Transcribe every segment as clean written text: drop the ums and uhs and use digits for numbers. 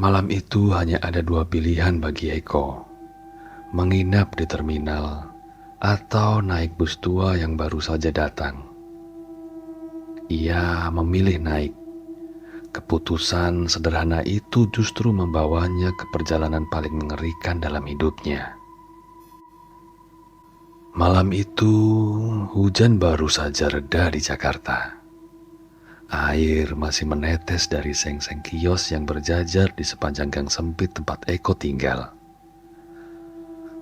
Malam itu hanya ada dua pilihan bagi Eko, menginap di terminal atau naik bus tua yang baru saja datang. Ia memilih naik. Keputusan sederhana itu justru membawanya ke perjalanan paling mengerikan dalam hidupnya. Malam itu, hujan baru saja reda di Jakarta. Air masih menetes dari seng-seng kios yang berjajar di sepanjang gang sempit tempat Eko tinggal.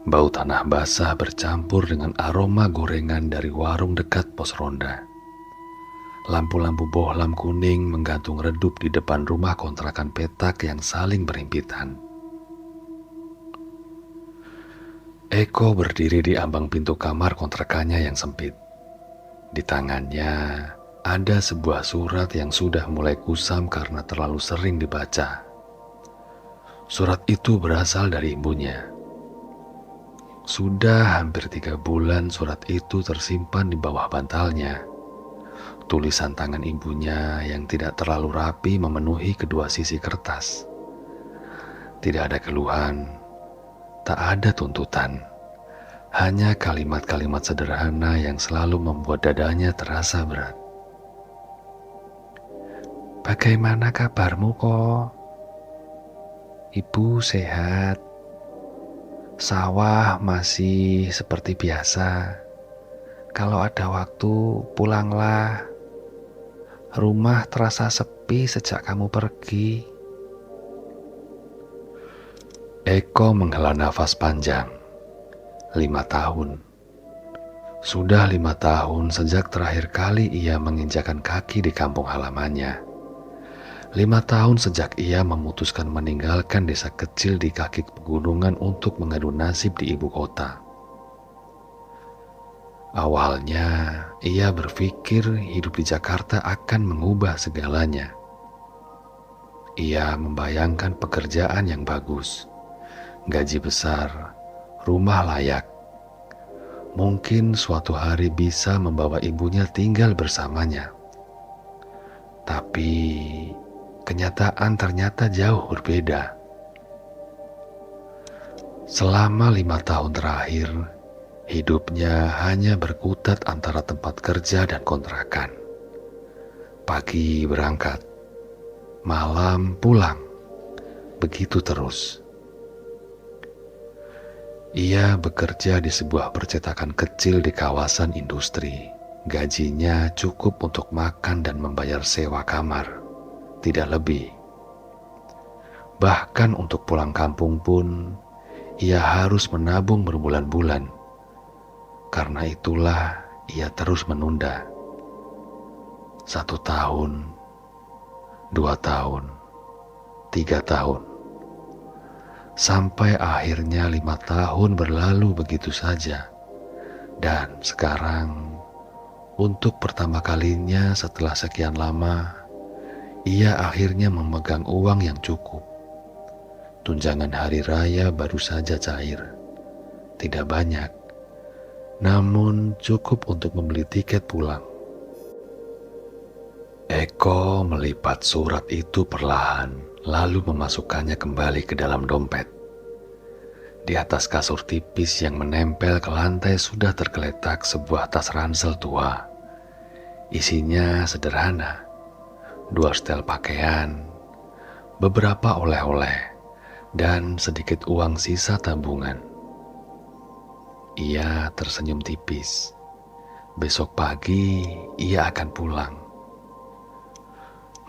Bau tanah basah bercampur dengan aroma gorengan dari warung dekat pos ronda. Lampu-lampu bohlam kuning menggantung redup di depan rumah kontrakan petak yang saling berhimpitan. Eko berdiri di ambang pintu kamar kontrakannya yang sempit. Di tangannya ada sebuah surat yang sudah mulai kusam karena terlalu sering dibaca. Surat itu berasal dari ibunya. Sudah hampir 3 bulan surat itu tersimpan di bawah bantalnya. Tulisan tangan ibunya yang tidak terlalu rapi memenuhi kedua sisi kertas. Tidak ada keluhan, tak ada tuntutan. Hanya kalimat-kalimat sederhana yang selalu membuat dadanya terasa berat. Bagaimana kabarmu kok? Ibu sehat. Sawah masih seperti biasa. Kalau ada waktu, pulanglah. Rumah terasa sepi sejak kamu pergi. Eko menghela nafas panjang. 5 tahun. Sudah 5 tahun sejak terakhir kali ia menginjakan kaki di kampung halamannya. 5 tahun sejak ia memutuskan meninggalkan desa kecil di kaki pegunungan untuk mengadu nasib di ibu kota. Awalnya, ia berpikir hidup di Jakarta akan mengubah segalanya. Ia membayangkan pekerjaan yang bagus, gaji besar, rumah layak. Mungkin suatu hari bisa membawa ibunya tinggal bersamanya. Tapi kenyataan ternyata jauh berbeda. Selama 5 tahun terakhir, hidupnya hanya berkutat antara tempat kerja dan kontrakan. Pagi berangkat, malam pulang, begitu terus. Ia bekerja di sebuah percetakan kecil di kawasan industri. Gajinya cukup untuk makan dan membayar sewa kamar, tidak lebih. Bahkan untuk pulang kampung pun, ia harus menabung berbulan-bulan. Karena itulah ia terus menunda. 1 tahun, 2 tahun, 3 tahun. Sampai akhirnya 5 tahun berlalu begitu saja. Dan sekarang, untuk pertama kalinya setelah sekian lama, ia akhirnya memegang uang yang cukup. Tunjangan hari raya baru saja cair. Tidak banyak, namun cukup untuk membeli tiket pulang. Eko melipat surat itu perlahan, lalu memasukkannya kembali ke dalam dompet. Di atas kasur tipis yang menempel ke lantai sudah tergeletak sebuah tas ransel tua. Isinya sederhana, 2 setel pakaian, beberapa oleh-oleh, dan sedikit uang sisa tabungan. Ia tersenyum tipis. Besok pagi ia akan pulang.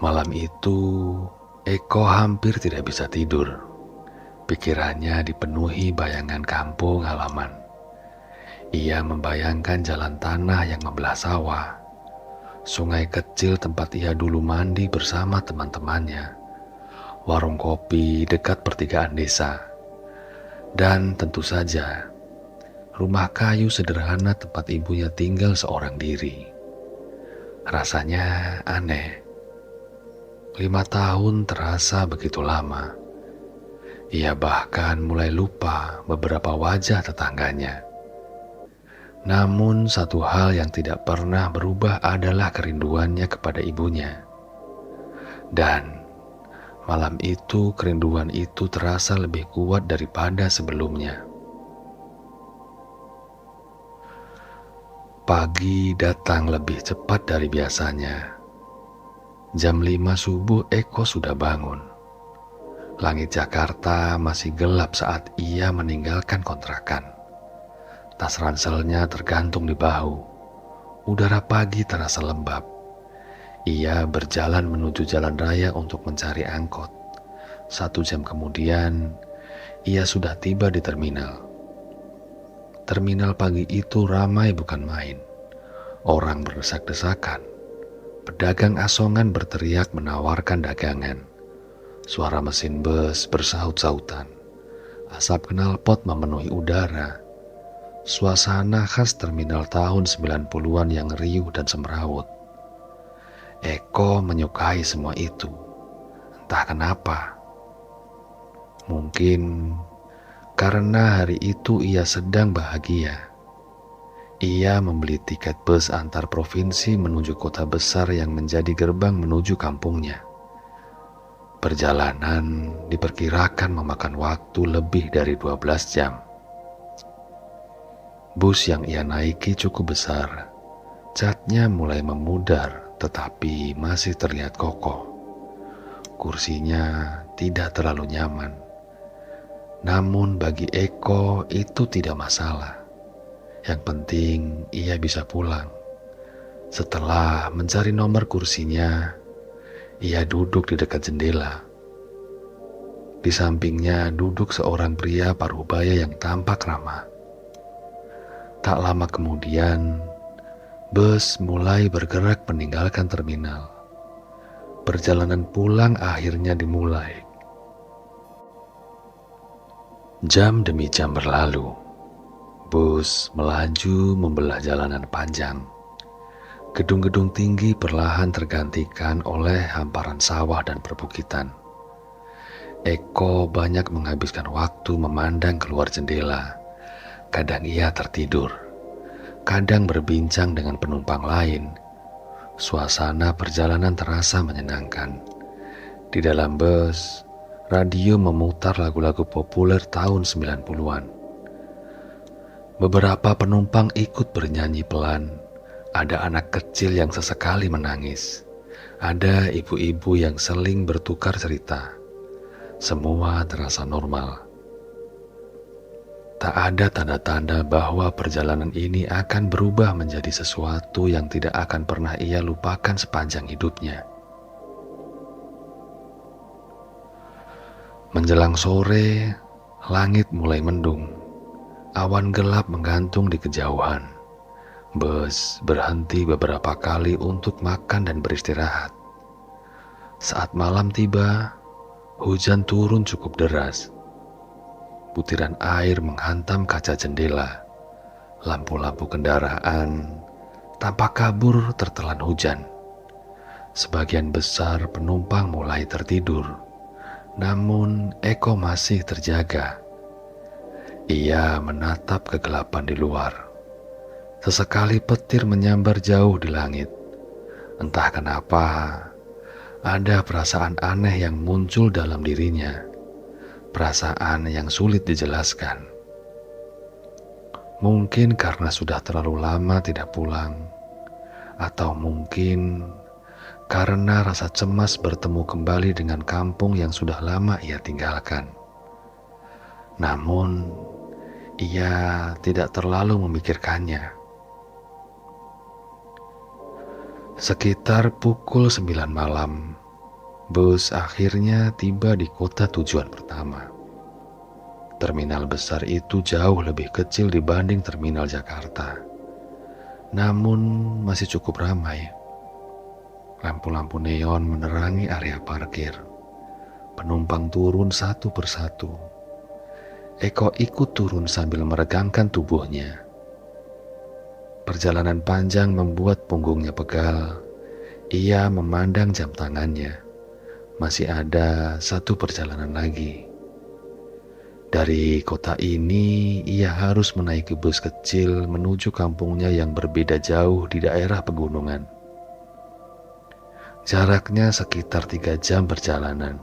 Malam itu, Eko hampir tidak bisa tidur. Pikirannya dipenuhi bayangan kampung halaman. Ia membayangkan jalan tanah yang membelah sawah, sungai kecil tempat ia dulu mandi bersama teman-temannya, warung kopi dekat pertigaan desa, dan tentu saja rumah kayu sederhana tempat ibunya tinggal seorang diri. Rasanya aneh. 5 tahun terasa begitu lama. Ia bahkan mulai lupa beberapa wajah tetangganya. Namun satu hal yang tidak pernah berubah adalah kerinduannya kepada ibunya. Dan Malam itu kerinduan itu terasa lebih kuat daripada sebelumnya. Pagi datang lebih cepat dari biasanya. Jam 5 subuh Eko sudah bangun. Langit Jakarta masih gelap saat ia meninggalkan kontrakan. Tas ranselnya tergantung di bahu. Udara pagi terasa lembab. Ia berjalan menuju jalan raya untuk mencari angkot. 1 jam kemudian, ia sudah tiba di terminal. Terminal pagi itu ramai bukan main. Orang berdesak-desakan. Pedagang asongan berteriak menawarkan dagangan. Suara mesin bus bersaut-sautan. Asap knalpot memenuhi udara. Suasana khas terminal tahun 90-an yang riuh dan semrawut. Eko menyukai semua itu. Entah kenapa. Mungkin karena hari itu ia sedang bahagia. Ia membeli tiket bus antar provinsi menuju kota besar yang menjadi gerbang menuju kampungnya. Perjalanan diperkirakan memakan waktu lebih dari 12 jam. Bus yang ia naiki cukup besar. Catnya mulai memudar tetapi masih terlihat kokoh. Kursinya tidak terlalu nyaman. Namun bagi Eko itu tidak masalah. Yang penting ia bisa pulang. Setelah mencari nomor kursinya, ia duduk di dekat jendela. Di sampingnya duduk seorang pria parubaya yang tampak ramah. Tak lama kemudian, bus mulai bergerak meninggalkan terminal. Perjalanan pulang akhirnya dimulai. Jam demi jam berlalu. Bus melaju membelah jalanan panjang. Gedung-gedung tinggi perlahan tergantikan oleh hamparan sawah dan perbukitan. Eko banyak menghabiskan waktu memandang keluar jendela. Kadang ia tertidur, kadang berbincang dengan penumpang lain. Suasana perjalanan terasa menyenangkan. Di dalam bus, radio memutar lagu-lagu populer tahun 90-an. Beberapa penumpang ikut bernyanyi pelan. Ada anak kecil yang sesekali menangis. Ada ibu-ibu yang seling bertukar cerita. Semua terasa normal. Tak ada tanda-tanda bahwa perjalanan ini akan berubah menjadi sesuatu yang tidak akan pernah ia lupakan sepanjang hidupnya. Menjelang sore, langit mulai mendung. Awan gelap menggantung di kejauhan. Bus berhenti beberapa kali untuk makan dan beristirahat. Saat malam tiba, hujan turun cukup deras. Butiran air menghantam kaca jendela. Lampu-lampu kendaraan tampak kabur tertelan hujan. Sebagian besar penumpang mulai tertidur. Namun Eko masih terjaga. Ia menatap kegelapan di luar. Sesekali petir menyambar jauh di langit. Entah kenapa, ada perasaan aneh yang muncul dalam dirinya. Perasaan yang sulit dijelaskan. Mungkin karena sudah terlalu lama tidak pulang, atau mungkin karena rasa cemas bertemu kembali dengan kampung yang sudah lama ia tinggalkan. Namun, ia tidak terlalu memikirkannya. Sekitar pukul 9 malam, bus akhirnya tiba di kota tujuan pertama. Terminal besar itu jauh lebih kecil dibanding terminal Jakarta. Namun masih cukup ramai. Lampu-lampu neon menerangi area parkir. Penumpang turun satu persatu. Eko ikut turun sambil meregangkan tubuhnya. Perjalanan panjang membuat punggungnya pegal. Ia memandang jam tangannya. Masih ada 1 perjalanan lagi. Dari kota ini, ia harus menaiki bus kecil menuju kampungnya yang berbeda jauh di daerah pegunungan. Jaraknya sekitar 3 jam perjalanan.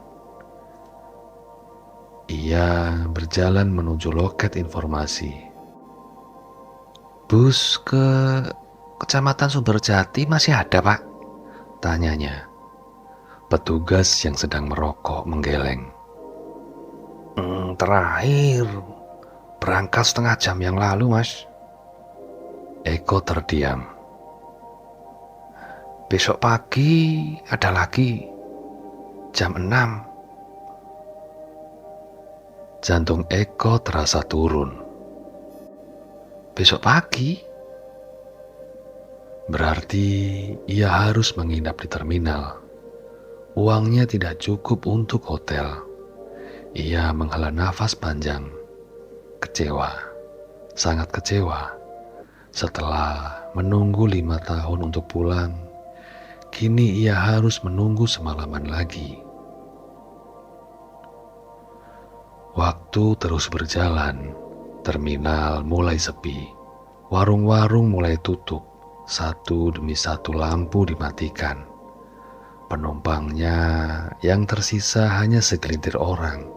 Ia berjalan menuju loket informasi. "Bus ke Kecamatan Sumberjati masih ada, Pak?" tanyanya. Petugas yang sedang merokok menggeleng. Terakhir berangkat setengah jam yang lalu, Mas." Eko terdiam. "Besok pagi ada lagi, jam 6. Jantung Eko terasa turun. "Besok pagi?" Berarti ia harus menginap di terminal. Uangnya tidak cukup untuk hotel. Ia menghela nafas panjang. Kecewa, sangat kecewa. Setelah menunggu 5 tahun untuk pulang, kini ia harus menunggu semalaman lagi. Waktu terus berjalan, terminal mulai sepi, warung-warung mulai tutup, satu demi satu lampu dimatikan. Penumpangnya yang tersisa hanya segelintir orang.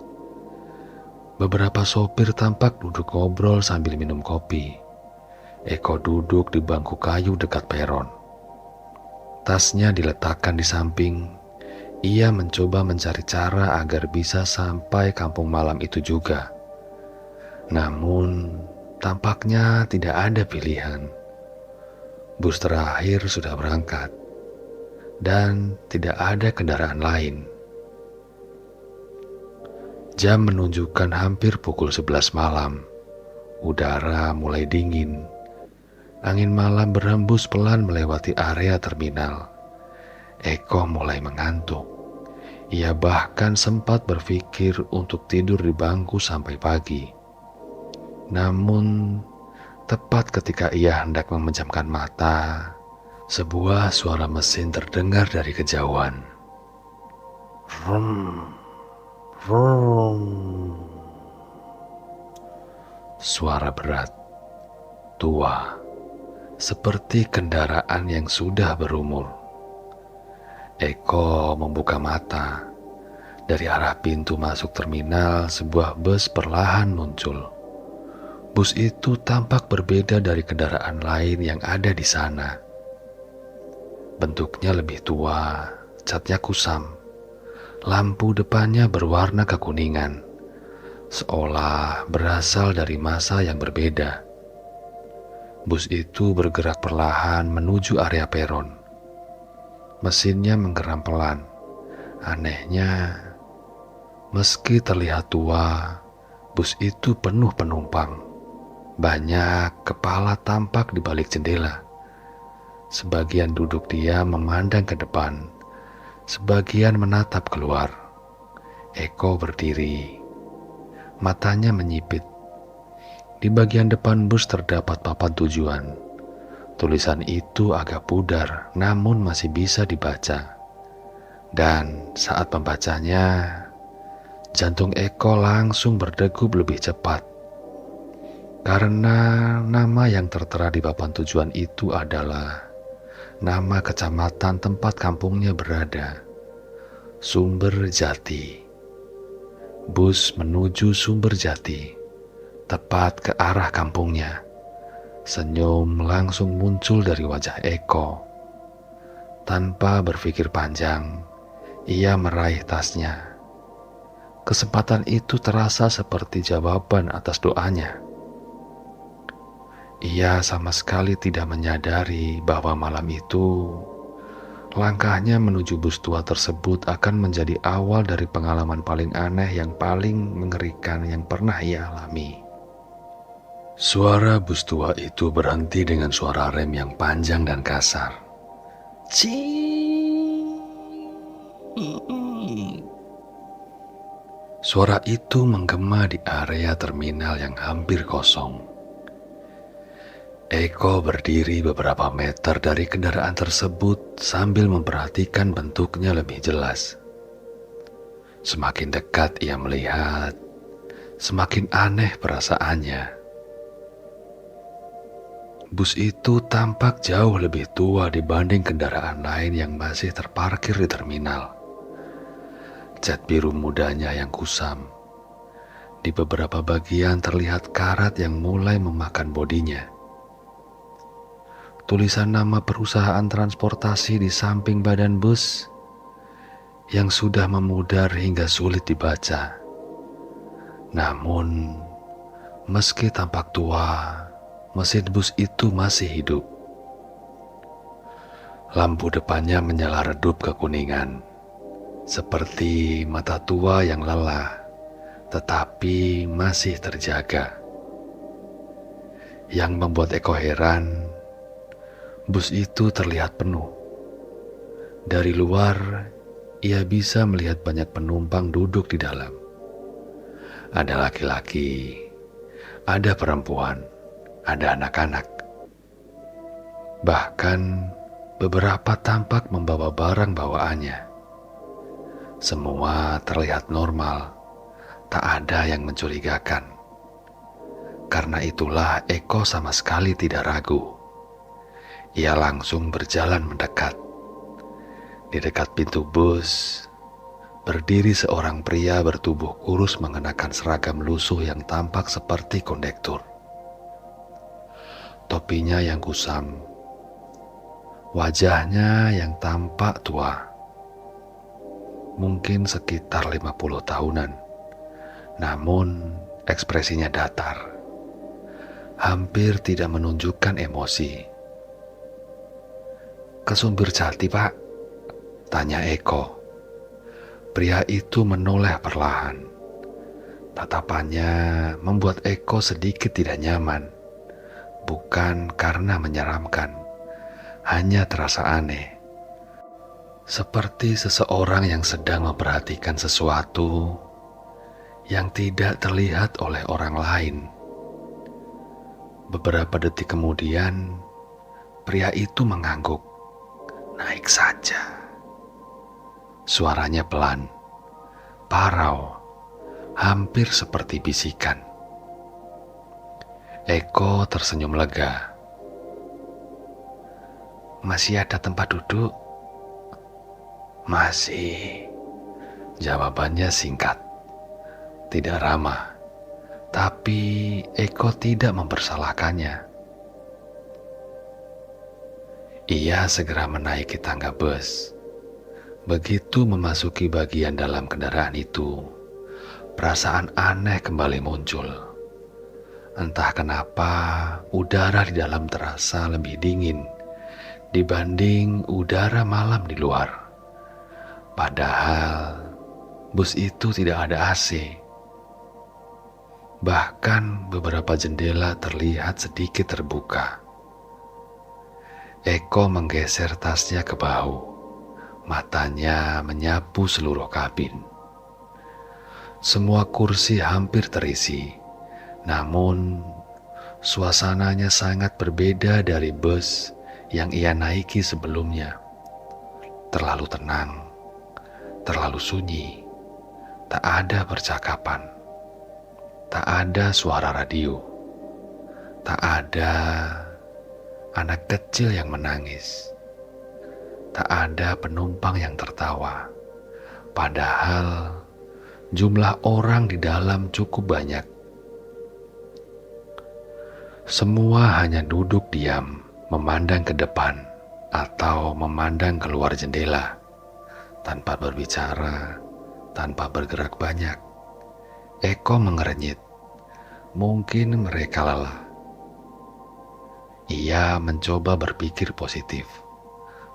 Beberapa sopir tampak duduk ngobrol sambil minum kopi. Eko duduk di bangku kayu dekat peron. Tasnya diletakkan di samping. Ia mencoba mencari cara agar bisa sampai kampung malam itu juga. Namun, tampaknya tidak ada pilihan. Bus terakhir sudah berangkat, dan tidak ada kendaraan lain. Jam menunjukkan hampir pukul 11 malam. Udara mulai dingin. Angin malam berhembus pelan melewati area terminal. Eko mulai mengantuk. Ia bahkan sempat berpikir untuk tidur di bangku sampai pagi. Namun, tepat ketika ia hendak memejamkan mata, sebuah suara mesin terdengar dari kejauhan. Rum, rum. Suara berat, tua, seperti kendaraan yang sudah berumur. Eko membuka mata. Dari arah pintu masuk terminal, sebuah bus perlahan muncul. Bus itu tampak berbeda dari kendaraan lain yang ada di sana. Bentuknya lebih tua, catnya kusam. Lampu depannya berwarna kekuningan, seolah berasal dari masa yang berbeda. Bus itu bergerak perlahan menuju area peron. Mesinnya menggeram pelan. Anehnya, meski terlihat tua, bus itu penuh penumpang. Banyak kepala tampak di balik jendela. Sebagian duduk diam memandang ke depan, sebagian menatap keluar. Eko berdiri, matanya menyipit. Di bagian depan bus terdapat papan tujuan. Tulisan itu agak pudar, namun masih bisa dibaca. Dan saat membacanya, jantung Eko langsung berdegup lebih cepat. Karena nama yang tertera di papan tujuan itu adalah nama kecamatan tempat kampungnya berada, Sumberjati. Bus menuju Sumberjati, tepat ke arah kampungnya. Senyum langsung muncul dari wajah Eko. Tanpa berpikir panjang, ia meraih tasnya. Kesempatan itu terasa seperti jawaban atas doanya. Ia sama sekali tidak menyadari bahwa malam itu, langkahnya menuju bus tua tersebut akan menjadi awal dari pengalaman paling aneh yang paling mengerikan yang pernah ia alami. Suara bus tua itu berhenti dengan suara rem yang panjang dan kasar. Suara itu menggema di area terminal yang hampir kosong. Eko berdiri beberapa meter dari kendaraan tersebut sambil memperhatikan bentuknya lebih jelas. Semakin dekat ia melihat, semakin aneh perasaannya. Bus itu tampak jauh lebih tua dibanding kendaraan lain yang masih terparkir di terminal. Cat biru mudanya yang kusam, Di beberapa bagian terlihat karat yang mulai memakan bodinya. Tulisan nama perusahaan transportasi di samping badan bus yang sudah memudar hingga sulit dibaca. Namun, meski tampak tua, mesin bus itu masih hidup. Lampu depannya menyala redup kekuningan, seperti mata tua yang lelah, tetapi masih terjaga. Yang membuat Eko heran, bus itu terlihat penuh. Dari luar, ia bisa melihat banyak penumpang duduk di dalam. Ada laki-laki, ada perempuan, ada anak-anak. Bahkan beberapa tampak membawa barang bawaannya. Semua terlihat normal, tak ada yang mencurigakan. Karena itulah Eko sama sekali tidak ragu. Ia langsung berjalan mendekat. Di dekat pintu bus, berdiri seorang pria bertubuh kurus mengenakan seragam lusuh yang tampak seperti kondektur. Topinya yang kusam, wajahnya yang tampak tua, mungkin sekitar 50 tahunan. Namun ekspresinya datar, hampir tidak menunjukkan emosi. "Ke Sumbir Jati, Pak?" tanya Eko. Pria itu menoleh perlahan. Tatapannya membuat Eko sedikit tidak nyaman. Bukan karena menyeramkan, hanya terasa aneh. Seperti seseorang yang sedang memperhatikan sesuatu yang tidak terlihat oleh orang lain. Beberapa detik kemudian, pria itu mengangguk. "Naik saja." Suaranya pelan, parau, hampir seperti bisikan. Eko tersenyum lega. "Masih ada tempat duduk?" "Masih," jawabannya singkat, tidak ramah. Tapi Eko tidak mempersalahkannya. Ia segera menaiki tangga bus. Begitu memasuki bagian dalam kendaraan itu, perasaan aneh kembali muncul. Entah kenapa udara di dalam terasa lebih dingin dibanding udara malam di luar. Padahal bus itu tidak ada AC. Bahkan beberapa jendela terlihat sedikit terbuka. Eko menggeser tasnya ke bahu. Matanya menyapu seluruh kabin. Semua kursi hampir terisi, namun suasananya sangat berbeda dari bus yang ia naiki sebelumnya. Terlalu tenang, terlalu sunyi, tak ada percakapan, tak ada suara radio, tak ada anak kecil yang menangis. Tak ada penumpang yang tertawa, padahal jumlah orang di dalam cukup banyak. Semua hanya duduk diam, memandang ke depan atau memandang keluar jendela, tanpa berbicara, tanpa bergerak banyak. Eko mengerenyit, mungkin mereka lelah. Ia mencoba berpikir positif.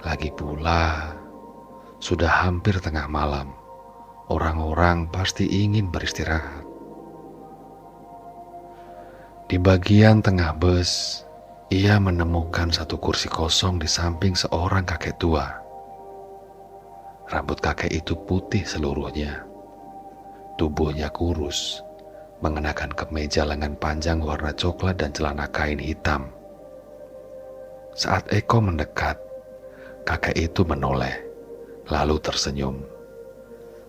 Lagi pula, sudah hampir tengah malam. Orang-orang pasti ingin beristirahat. Di bagian tengah bus, ia menemukan satu kursi kosong di samping seorang kakek tua. Rambut kakek itu putih seluruhnya. Tubuhnya kurus, mengenakan kemeja lengan panjang warna coklat dan celana kain hitam. Saat Eko mendekat, kakek itu menoleh, lalu tersenyum.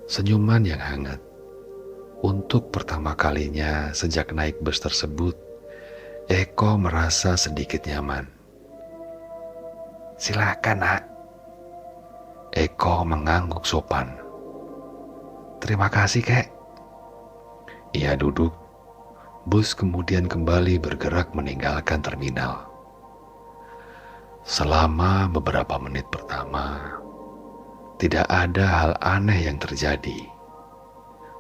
Senyuman yang hangat. Untuk pertama kalinya sejak naik bus tersebut, Eko merasa sedikit nyaman. "Silakan, Nak." Eko mengangguk sopan. "Terima kasih, Kek." Ia duduk, bus kemudian kembali bergerak meninggalkan terminal. Selama beberapa menit pertama, tidak ada hal aneh yang terjadi.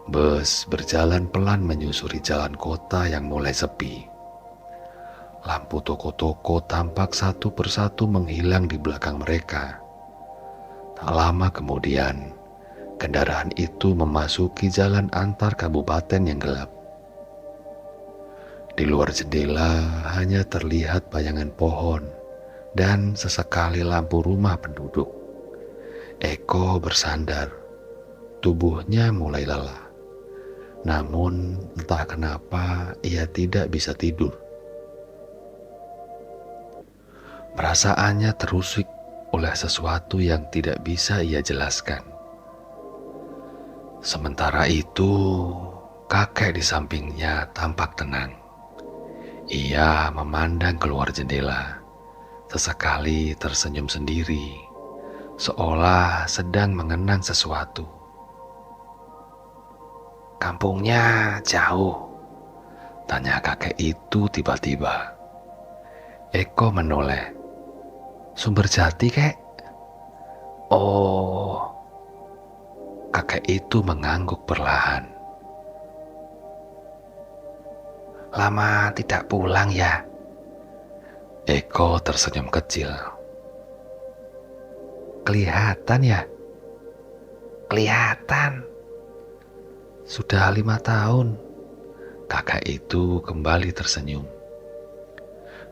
Bus berjalan pelan menyusuri jalan kota yang mulai sepi. Lampu toko-toko tampak satu persatu menghilang di belakang mereka. Tak lama kemudian, kendaraan itu memasuki jalan antar kabupaten yang gelap. Di luar jendela hanya terlihat bayangan pohon dan sesekali lampu rumah penduduk. Eko bersandar, tubuhnya mulai lelah. Namun entah kenapa ia tidak bisa tidur. Perasaannya terusik oleh sesuatu yang tidak bisa ia jelaskan. Sementara itu, kakek di sampingnya tampak tenang. Ia memandang keluar jendela, sesekali tersenyum sendiri, seolah sedang mengenang sesuatu. "Kampungnya jauh?" tanya kakek itu tiba-tiba. Eko menoleh. "Sumberjati, kek." "Oh." Kakek itu mengangguk perlahan. "Lama tidak pulang ya?" Eko tersenyum kecil. "Kelihatan ya?" "Kelihatan. Sudah 5 tahun." Kakak itu kembali tersenyum.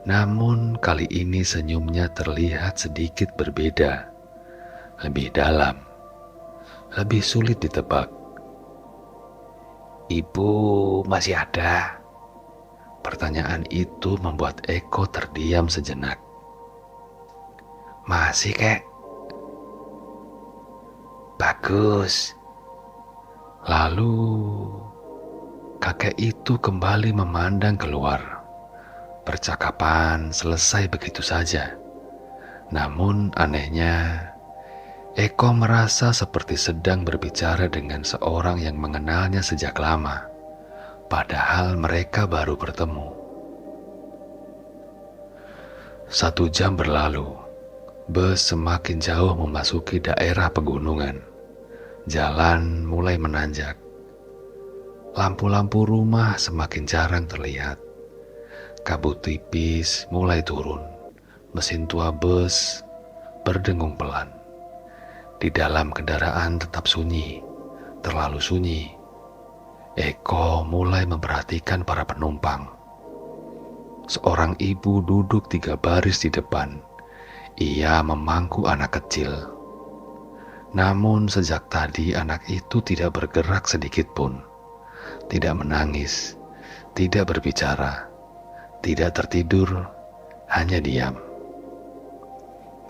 Namun kali ini senyumnya terlihat sedikit berbeda, lebih dalam, lebih sulit ditebak. "Ibu masih ada?" Pertanyaan itu membuat Eko terdiam sejenak. "Masih, kek." "Bagus." Lalu kakek itu kembali memandang keluar. Percakapan selesai begitu saja. Namun anehnya, Eko merasa seperti sedang berbicara dengan seorang yang mengenalnya sejak lama, padahal mereka baru bertemu. 1 jam berlalu, bus semakin jauh memasuki daerah pegunungan. Jalan mulai menanjak. Lampu-lampu rumah semakin jarang terlihat. Kabut tipis mulai turun. Mesin tua bus berdengung pelan. Di dalam kendaraan tetap sunyi, terlalu sunyi. Eko mulai memperhatikan para penumpang. Seorang ibu duduk 3 baris di depan. Ia memangku anak kecil. Namun sejak tadi anak itu tidak bergerak sedikit pun. Tidak menangis, tidak berbicara, tidak tertidur, hanya diam.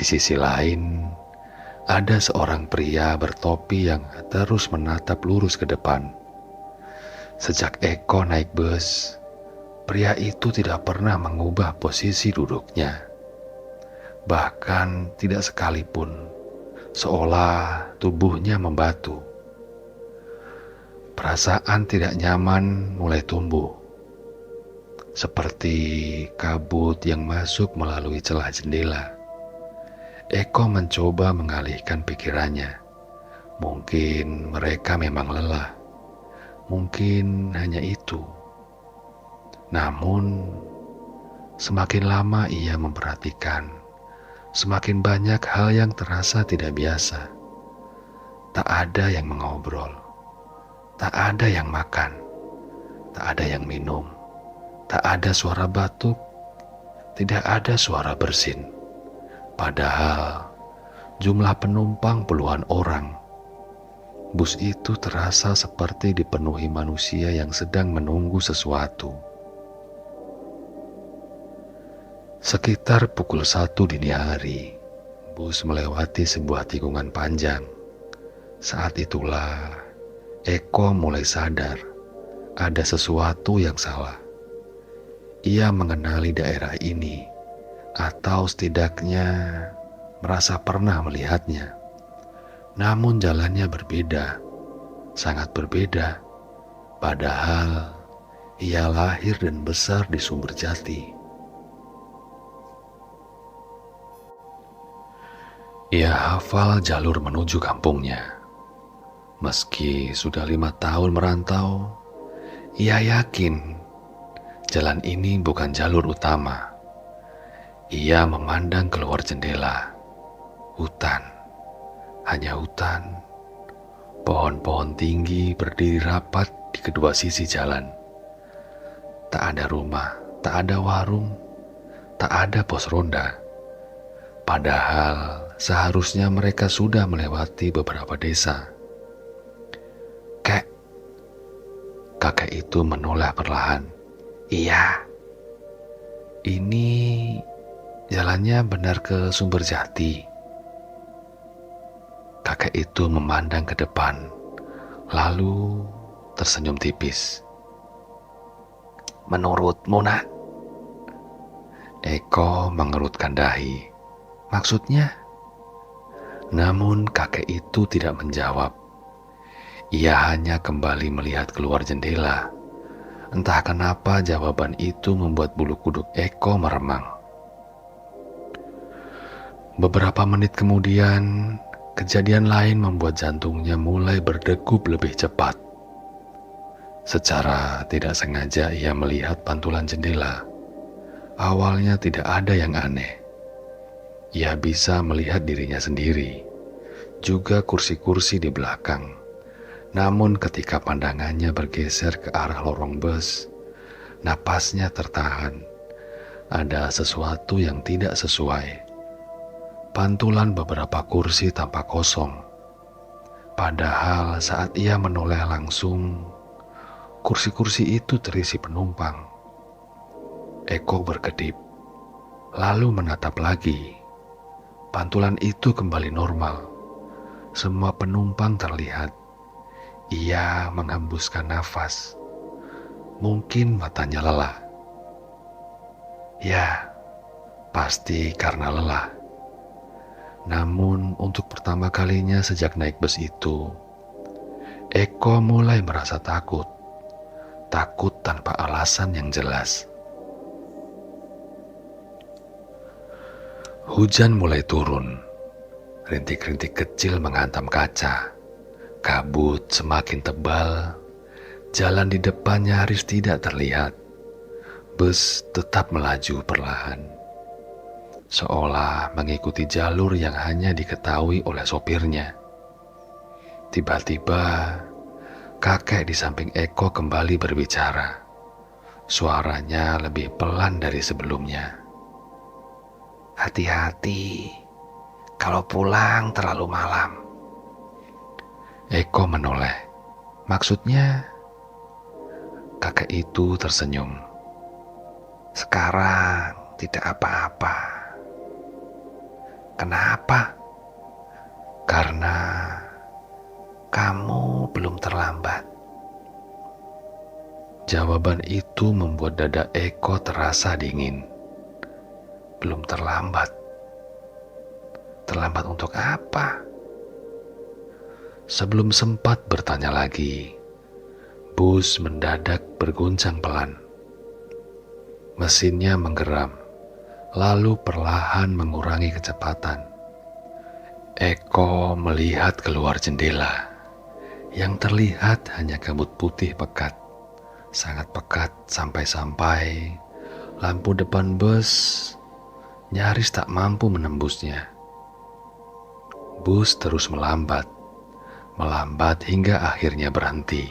Di sisi lain, ada seorang pria bertopi yang terus menatap lurus ke depan. Sejak Eko naik bus, pria itu tidak pernah mengubah posisi duduknya. Bahkan tidak sekalipun, seolah tubuhnya membatu. Perasaan tidak nyaman mulai tumbuh, seperti kabut yang masuk melalui celah jendela. Eko mencoba mengalihkan pikirannya. Mungkin mereka memang lelah, mungkin hanya itu. Namun, semakin lama ia memperhatikan, semakin banyak hal yang terasa tidak biasa. Tak ada yang mengobrol, tak ada yang makan, tak ada yang minum, tak ada suara batuk, tidak ada suara bersin. Padahal jumlah penumpang puluhan orang. Bus itu terasa seperti dipenuhi manusia yang sedang menunggu sesuatu. Sekitar pukul 1 dini hari, bus melewati sebuah tikungan panjang. Saat itulah Eko mulai sadar ada sesuatu yang salah. Ia mengenali daerah ini, atau setidaknya merasa pernah melihatnya. Namun jalannya berbeda, sangat berbeda. Padahal ia lahir dan besar di Sumberjati. Ia hafal jalur menuju kampungnya. Meski sudah 5 tahun merantau, ia yakin jalan ini bukan jalur utama. Ia memandang keluar jendela. Hutan, hanya hutan. Pohon-pohon tinggi berdiri rapat di kedua sisi jalan. Tak ada rumah, tak ada warung, tak ada pos ronda. Padahal seharusnya mereka sudah melewati beberapa desa. "Kek," kakek itu menoleh perlahan. "Iya, ini jalannya benar ke Sumberjati." Kakek itu memandang ke depan, lalu tersenyum tipis. "Menurutmu, Nak?" Eko mengerutkan dahi. "Maksudnya?" Namun kakek itu tidak menjawab. Ia hanya kembali melihat keluar jendela. Entah kenapa jawaban itu membuat bulu kuduk Eko meremang. Beberapa menit kemudian, kejadian lain membuat jantungnya mulai berdegup lebih cepat. Secara tidak sengaja ia melihat pantulan jendela. Awalnya tidak ada yang aneh. Ia bisa melihat dirinya sendiri, juga kursi-kursi di belakang. Namun ketika pandangannya bergeser ke arah lorong bus, napasnya tertahan. Ada sesuatu yang tidak sesuai. Pantulan beberapa kursi tampak kosong. Padahal saat ia menoleh langsung, kursi-kursi itu terisi penumpang. Eko berkedip, lalu menatap lagi. Pantulan itu kembali normal. Semua penumpang terlihat. Ia menghembuskan nafas. Mungkin matanya lelah. Ya, pasti karena lelah. Namun untuk pertama kalinya sejak naik bus itu, Eko mulai merasa takut. Takut tanpa alasan yang jelas. Hujan mulai turun. Rintik-rintik kecil menghantam kaca. Kabut semakin tebal. Jalan di depan nyaris tidak terlihat. Bus tetap melaju perlahan, seolah mengikuti jalur yang hanya diketahui oleh sopirnya. Tiba-tiba, kakek di samping Eko kembali berbicara. Suaranya lebih pelan dari sebelumnya. "Hati-hati, kalau pulang terlalu malam." Eko menoleh. "Maksudnya?" Kakek itu tersenyum. "Sekarang tidak apa-apa." "Kenapa?" "Karena kamu belum terlambat." Jawaban itu membuat dada Eko terasa dingin. Belum terlambat. Terlambat untuk apa? Sebelum sempat bertanya lagi, bus mendadak berguncang pelan. Mesinnya menggeram, lalu perlahan mengurangi kecepatan. Eko melihat keluar jendela. Yang terlihat hanya kabut putih pekat, sangat pekat sampai-sampai lampu depan bus nyaris tak mampu menembusnya. Bus terus melambat hingga akhirnya berhenti.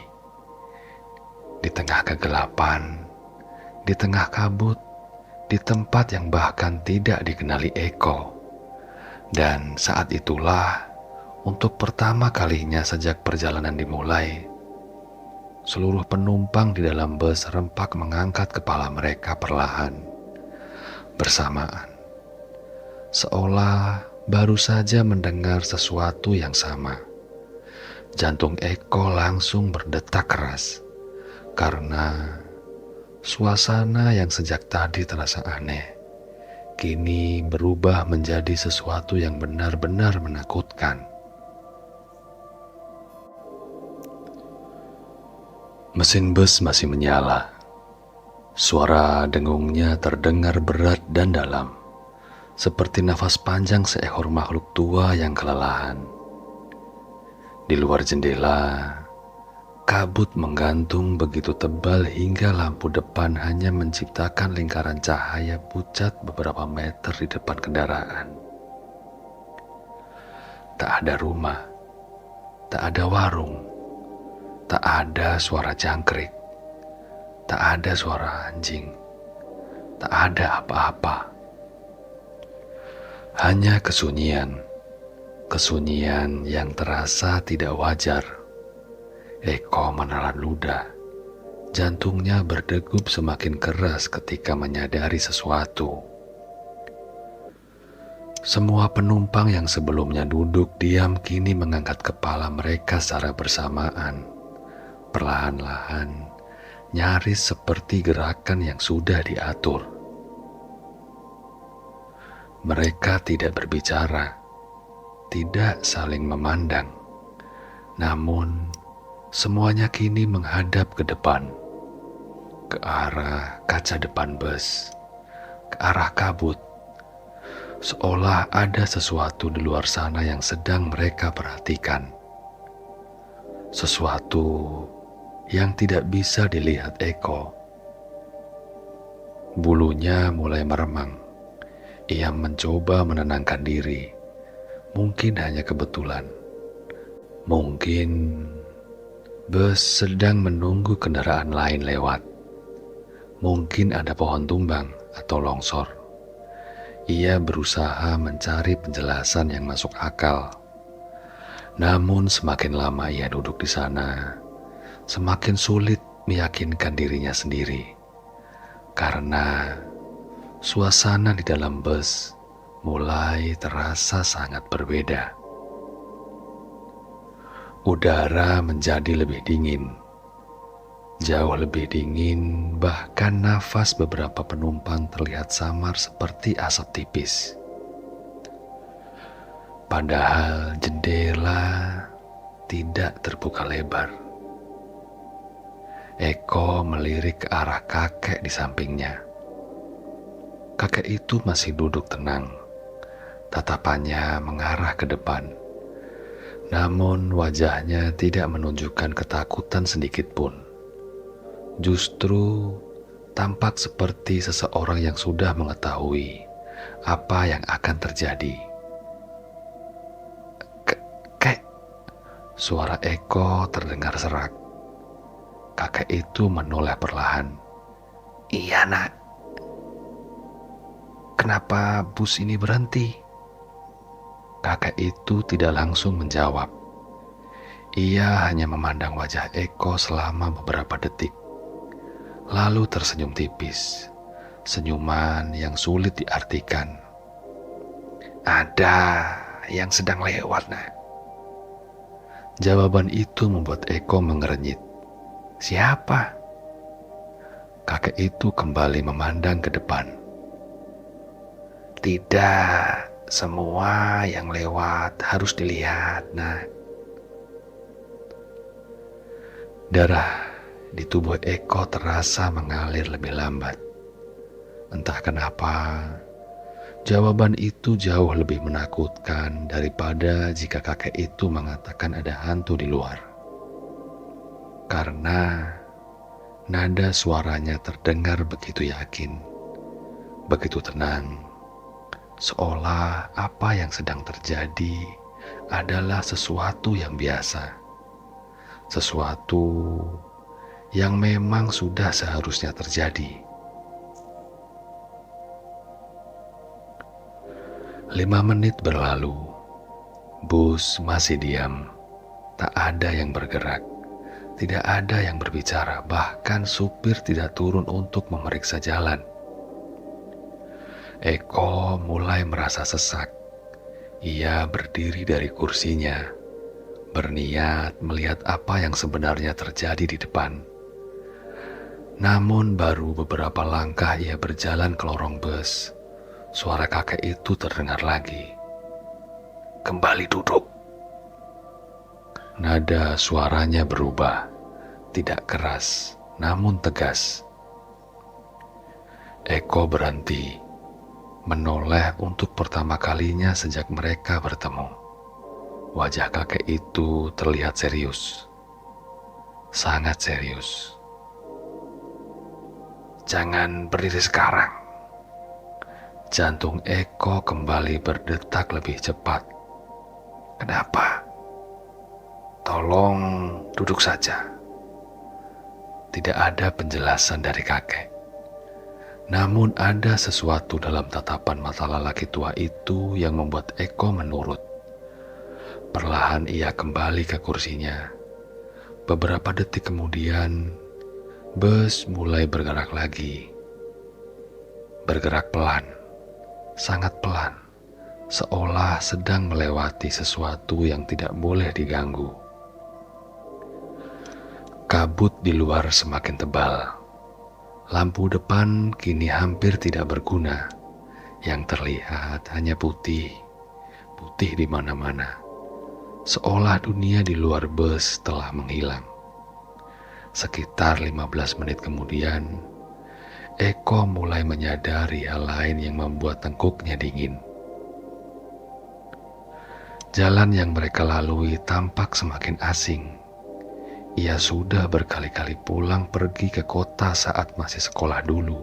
Di tengah kegelapan, di tengah kabut, di tempat yang bahkan tidak dikenali Eko. Dan saat itulah, untuk pertama kalinya sejak perjalanan dimulai, seluruh penumpang di dalam bus rempak mengangkat kepala mereka perlahan, bersamaan. Seolah baru saja mendengar sesuatu yang sama. Jantung Eko langsung berdetak keras, karena suasana yang sejak tadi terasa aneh, kini berubah menjadi sesuatu yang benar-benar menakutkan. Mesin bus masih menyala. Suara dengungnya terdengar berat dan dalam, seperti nafas panjang seekor makhluk tua yang kelelahan. Di luar jendela, kabut menggantung begitu tebal hingga lampu depan hanya menciptakan lingkaran cahaya pucat beberapa meter di depan kendaraan. Tak ada rumah, tak ada warung, tak ada suara jangkrik, tak ada suara anjing, tak ada apa-apa. Hanya kesunyian, kesunyian yang terasa tidak wajar. Eko menelan ludah, jantungnya berdegup semakin keras ketika menyadari sesuatu. Semua penumpang yang sebelumnya duduk diam kini mengangkat kepala mereka secara bersamaan, perlahan-lahan, nyaris seperti gerakan yang sudah diatur. Mereka tidak berbicara, tidak saling memandang, namun semuanya kini menghadap ke depan, ke arah kaca depan bus, ke arah kabut, seolah ada sesuatu di luar sana yang sedang mereka perhatikan. Sesuatu yang tidak bisa dilihat Eko. Bulunya mulai meremang. Ia mencoba menenangkan diri. Mungkin hanya kebetulan. Mungkin bus sedang menunggu kendaraan lain lewat. Mungkin ada pohon tumbang atau longsor. Ia berusaha mencari penjelasan yang masuk akal. Namun semakin lama ia duduk di sana, semakin sulit meyakinkan dirinya sendiri. Karena suasana di dalam bus mulai terasa sangat berbeda. Udara menjadi lebih dingin. Jauh lebih dingin, bahkan nafas beberapa penumpang terlihat samar seperti asap tipis. Padahal jendela tidak terbuka lebar. Eko melirik ke arah kakek di sampingnya. Kakek itu masih duduk tenang. Tatapannya mengarah ke depan. Namun wajahnya tidak menunjukkan ketakutan sedikit pun. Justru tampak seperti seseorang yang sudah mengetahui apa yang akan terjadi. Kek, suara Eko terdengar serak. Kakek itu menoleh perlahan. Iya nak. Kenapa bus ini berhenti? Kakek itu tidak langsung menjawab. Ia hanya memandang wajah Eko selama beberapa detik. Lalu tersenyum tipis, senyuman yang sulit diartikan. Ada yang sedang lewat, nak. Jawaban itu membuat Eko mengerenyit. Siapa? Kakek itu kembali memandang ke depan. Tidak, semua yang lewat harus dilihat, nak. Darah di tubuh Eko terasa mengalir lebih lambat. Entah kenapa, jawaban itu jauh lebih menakutkan daripada jika kakek itu mengatakan ada hantu di luar. Karena nada suaranya terdengar begitu yakin, begitu tenang, seolah apa yang sedang terjadi adalah sesuatu yang biasa, sesuatu yang memang sudah seharusnya terjadi. 5 menit berlalu, bus masih diam, tak ada yang bergerak, tidak ada yang berbicara, bahkan supir tidak turun untuk memeriksa jalan. Eko mulai merasa sesak. Ia berdiri dari kursinya, berniat melihat apa yang sebenarnya terjadi di depan. Namun baru beberapa langkah ia berjalan ke lorong bus, suara kakek itu terdengar lagi. Kembali duduk. Nada suaranya berubah, tidak keras, namun tegas. Eko berhenti, menoleh untuk pertama kalinya sejak mereka bertemu. Wajah kakek itu terlihat serius, sangat serius. "Jangan berdiri sekarang." Jantung Eko kembali berdetak lebih cepat. "Kenapa? Tolong duduk saja." Tidak ada penjelasan dari kakek. Namun ada sesuatu dalam tatapan mata lelaki tua itu yang membuat Eko menurut. Perlahan ia kembali ke kursinya. Beberapa detik kemudian, bus mulai bergerak lagi. Bergerak pelan, sangat pelan, seolah sedang melewati sesuatu yang tidak boleh diganggu. Kabut di luar semakin tebal. Lampu depan kini hampir tidak berguna. Yang terlihat hanya putih, putih di mana-mana. Seolah dunia di luar bus telah menghilang. Sekitar 15 menit kemudian, Eko mulai menyadari hal lain yang membuat tengkuknya dingin. Jalan yang mereka lalui tampak semakin asing. Ia sudah berkali-kali pulang pergi ke kota saat masih sekolah dulu.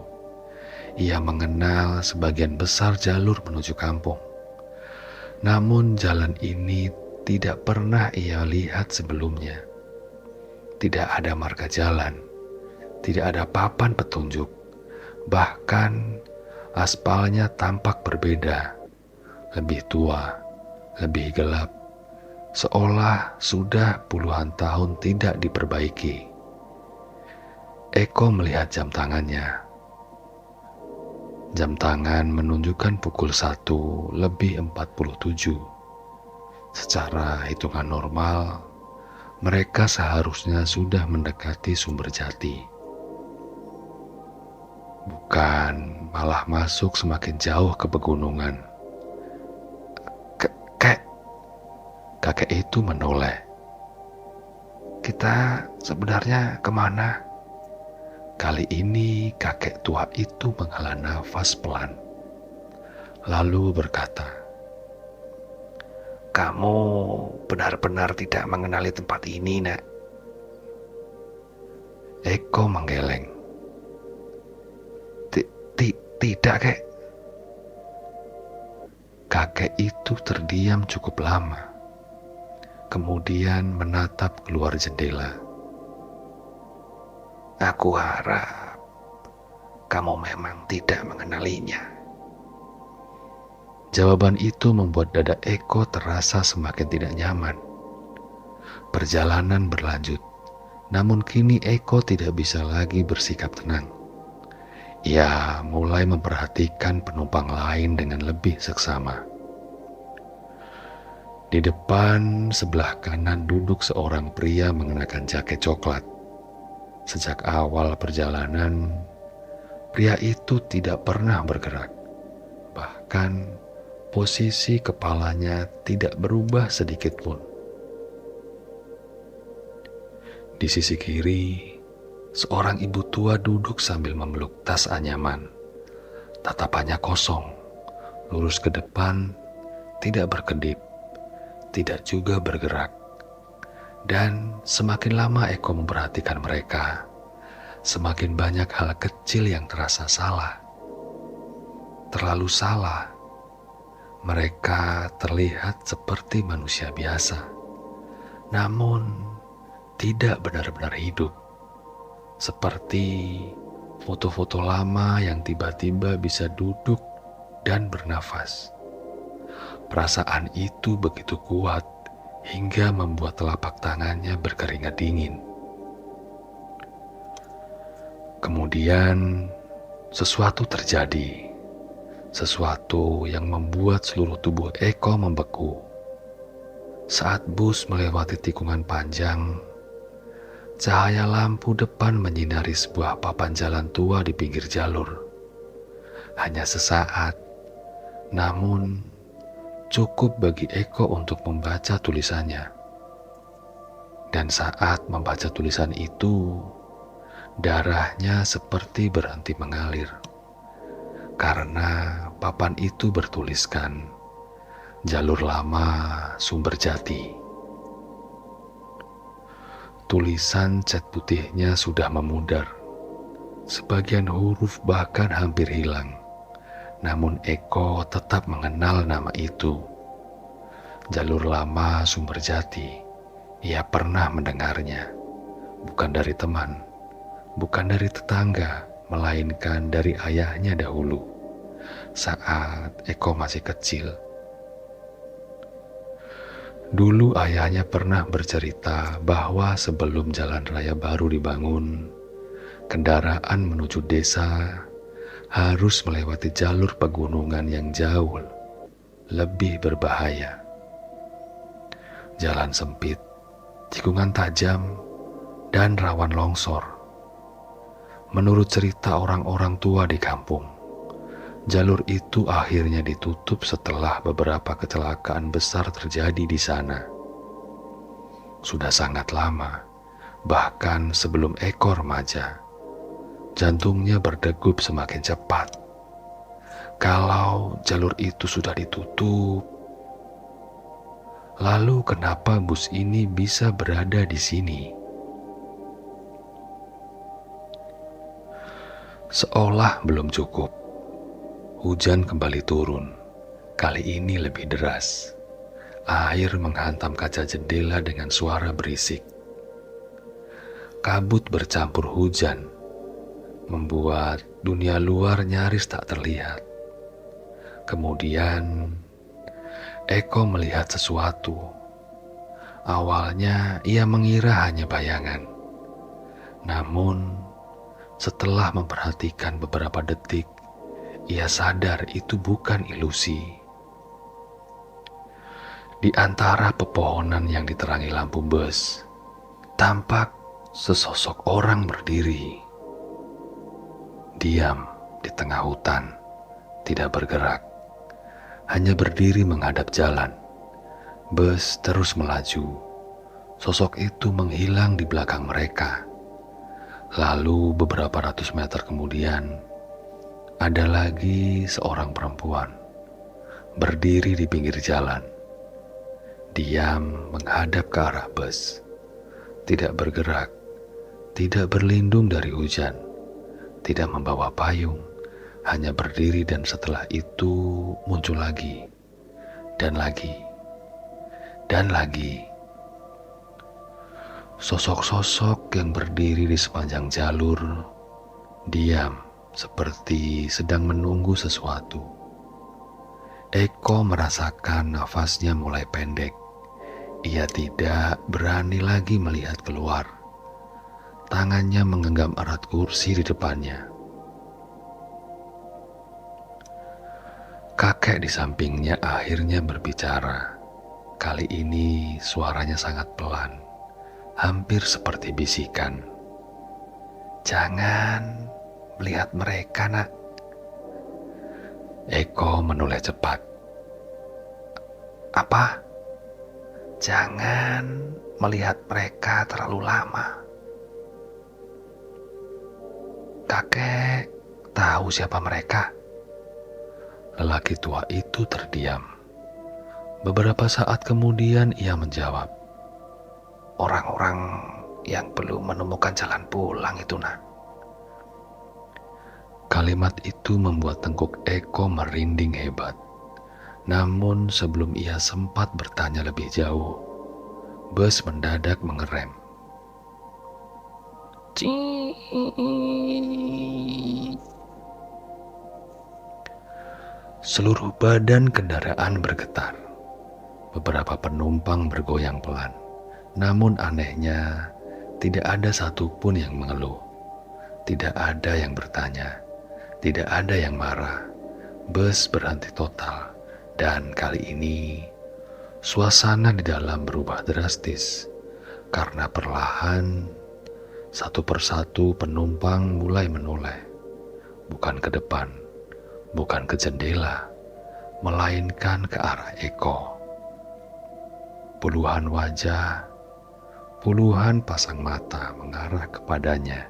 Ia mengenal sebagian besar jalur menuju kampung. Namun jalan ini tidak pernah ia lihat sebelumnya. Tidak ada marka jalan, tidak ada papan petunjuk. Bahkan aspalnya tampak berbeda, lebih tua, lebih gelap. Seolah sudah puluhan tahun tidak diperbaiki. Eko melihat jam tangannya. Jam tangan menunjukkan pukul 1:47. Secara hitungan normal, mereka seharusnya sudah mendekati sumber jati. Bukan malah masuk semakin jauh ke pegunungan. Kakek itu menoleh. "Kita sebenarnya kemana?" Kali ini kakek tua itu menghela nafas pelan. Lalu berkata, "Kamu benar-benar tidak mengenali tempat ini, Nak." Eko menggeleng. Tidak, Kek." Kakek itu terdiam cukup lama. Kemudian menatap keluar jendela. "Aku harap kamu memang tidak mengenalinya." Jawaban itu membuat dada Eko terasa semakin tidak nyaman. Perjalanan berlanjut, namun kini Eko tidak bisa lagi bersikap tenang. Ia mulai memperhatikan penumpang lain dengan lebih seksama. Di depan sebelah kanan duduk seorang pria mengenakan jaket coklat. Sejak awal perjalanan, pria itu tidak pernah bergerak. Bahkan posisi kepalanya tidak berubah sedikit pun. Di sisi kiri, seorang ibu tua duduk sambil memeluk tas anyaman. Tatapannya kosong, lurus ke depan, tidak berkedip, tidak juga bergerak. Dan semakin lama Eko memperhatikan mereka, semakin banyak hal kecil yang terasa salah. Terlalu salah. Mereka terlihat seperti manusia biasa, namun tidak benar-benar hidup. Seperti foto-foto lama yang tiba-tiba bisa duduk dan bernafas. Perasaan itu begitu kuat hingga membuat telapak tangannya berkeringat dingin. Kemudian sesuatu terjadi. Sesuatu yang membuat seluruh tubuh Eko membeku. Saat bus melewati tikungan panjang, cahaya lampu depan menyinari sebuah papan jalan tua di pinggir jalur. Hanya sesaat, namun cukup bagi Eko untuk membaca tulisannya. Dan saat membaca tulisan itu, darahnya seperti berhenti mengalir. Karena papan itu bertuliskan Jalur Lama Sumberjati. Tulisan cat putihnya sudah memudar. Sebagian huruf bahkan hampir hilang. Namun Eko tetap mengenal nama itu. Jalur Lama Sumberjati. Ia pernah mendengarnya. Bukan dari teman, bukan dari tetangga, melainkan dari ayahnya dahulu. Saat Eko masih kecil. Dulu ayahnya pernah bercerita bahwa sebelum jalan raya baru dibangun, kendaraan menuju desa harus melewati jalur pegunungan yang jauh lebih berbahaya. Jalan sempit, tikungan tajam, dan rawan longsor. Menurut cerita orang-orang tua di kampung, jalur itu akhirnya ditutup setelah beberapa kecelakaan besar terjadi di sana. Sudah sangat lama, bahkan sebelum Eko remaja, jantungnya berdegup semakin cepat. Kalau jalur itu sudah ditutup, lalu kenapa bus ini bisa berada di sini? Seolah belum cukup, hujan kembali turun, kali ini lebih deras. Air menghantam kaca jendela dengan suara berisik. Kabut bercampur hujan, membuat dunia luar nyaris tak terlihat. Kemudian, Eko melihat sesuatu. Awalnya ia mengira hanya bayangan. Namun, setelah memperhatikan beberapa detik, ia sadar itu bukan ilusi. Di antara pepohonan yang diterangi lampu bus, tampak sesosok orang berdiri. Diam di tengah hutan, tidak bergerak, hanya berdiri menghadap jalan. Bus terus melaju. Sosok itu menghilang di belakang mereka. Lalu beberapa ratus meter kemudian, ada lagi seorang perempuan berdiri di pinggir jalan. Diam menghadap ke arah bus, tidak bergerak, tidak berlindung dari hujan, tidak membawa payung, hanya berdiri, dan setelah itu muncul lagi, dan lagi, dan lagi. Sosok-sosok yang berdiri di sepanjang jalur, diam seperti sedang menunggu sesuatu. Eko merasakan nafasnya mulai pendek. Ia tidak berani lagi melihat keluar. Tangannya menggenggam erat kursi di depannya. Kakek di sampingnya akhirnya berbicara. Kali ini suaranya sangat pelan, hampir seperti bisikan. "Jangan melihat mereka, Nak." Eko menoleh cepat. "Apa?" "Jangan melihat mereka terlalu lama." "Kakek tahu siapa mereka?" Lelaki tua itu terdiam. Beberapa saat kemudian ia menjawab, "Orang-orang yang belum menemukan jalan pulang itu, Nak." Kalimat itu membuat tengkuk Eko merinding hebat. Namun sebelum ia sempat bertanya lebih jauh, bus mendadak mengerem. Cii. Seluruh badan kendaraan bergetar. Beberapa penumpang bergoyang pelan. Namun anehnya, tidak ada satupun yang mengeluh. Tidak ada yang bertanya. Tidak ada yang marah. Bus berhenti total. Dan kali ini, suasana di dalam berubah drastis. Karena perlahan, satu persatu penumpang mulai menoleh. Bukan ke depan, bukan ke jendela, melainkan ke arah Eko. Puluhan wajah, Puluhan pasang mata mengarah kepadanya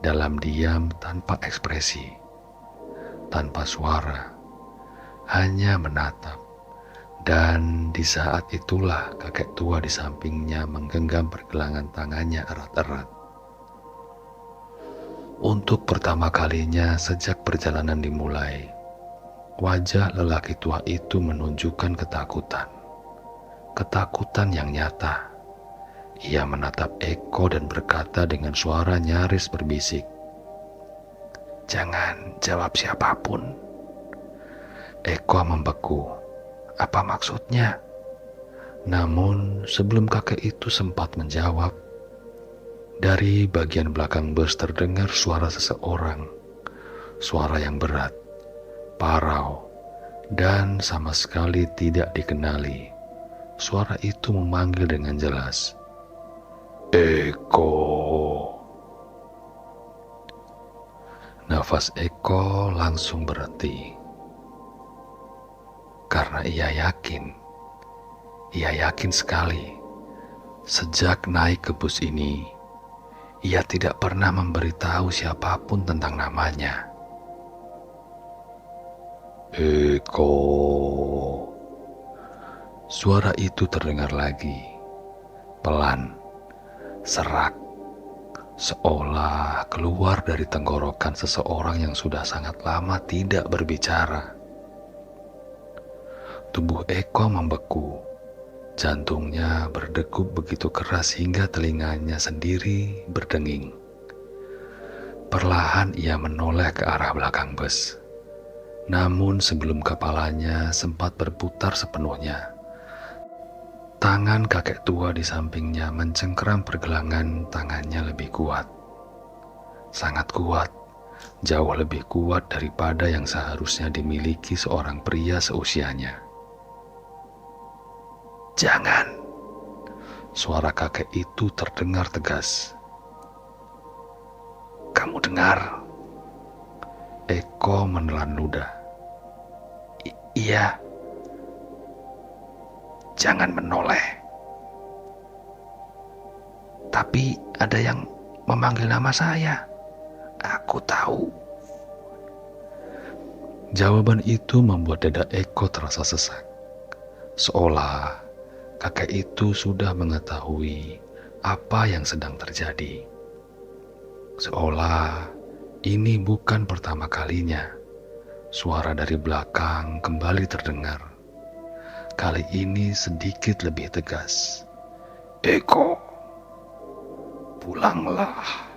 dalam diam tanpa ekspresi, tanpa suara, hanya menatap. Dan di saat itulah kakek tua di sampingnya menggenggam pergelangan tangannya erat-erat. Untuk pertama kalinya sejak perjalanan dimulai, wajah lelaki tua itu menunjukkan ketakutan. Ketakutan yang nyata. Ia menatap Eko dan berkata dengan suara nyaris berbisik, "Jangan jawab siapapun." Eko membeku. Apa maksudnya? Namun sebelum kakek itu sempat menjawab, dari bagian belakang bus terdengar suara seseorang. Suara yang berat, parau, dan sama sekali tidak dikenali. Suara itu memanggil dengan jelas, "Eko." Nafas Eko langsung berhenti. Karena ia yakin sekali, sejak naik ke bus ini, ia tidak pernah memberitahu siapapun tentang namanya. "Eko." Suara itu terdengar lagi, pelan, serak, seolah keluar dari tenggorokan seseorang yang sudah sangat lama tidak berbicara. Tubuh Eko membeku, jantungnya berdegup begitu keras hingga telinganya sendiri berdenging. Perlahan ia menoleh ke arah belakang bus. Namun sebelum kepalanya sempat berputar sepenuhnya, tangan kakek tua di sampingnya mencengkeram pergelangan tangannya lebih kuat. Sangat kuat, jauh lebih kuat daripada yang seharusnya dimiliki seorang pria seusianya. "Jangan!" Suara kakek itu terdengar tegas. "Kamu dengar?" Eko menelan ludah. Iya." "Jangan menoleh." "Tapi ada yang memanggil nama saya. Aku tahu." Jawaban itu membuat dada Eko terasa sesak. Seolah kakek itu sudah mengetahui apa yang sedang terjadi. Seolah ini bukan pertama kalinya suara dari belakang kembali terdengar. Kali ini sedikit lebih tegas. "Eko, pulanglah."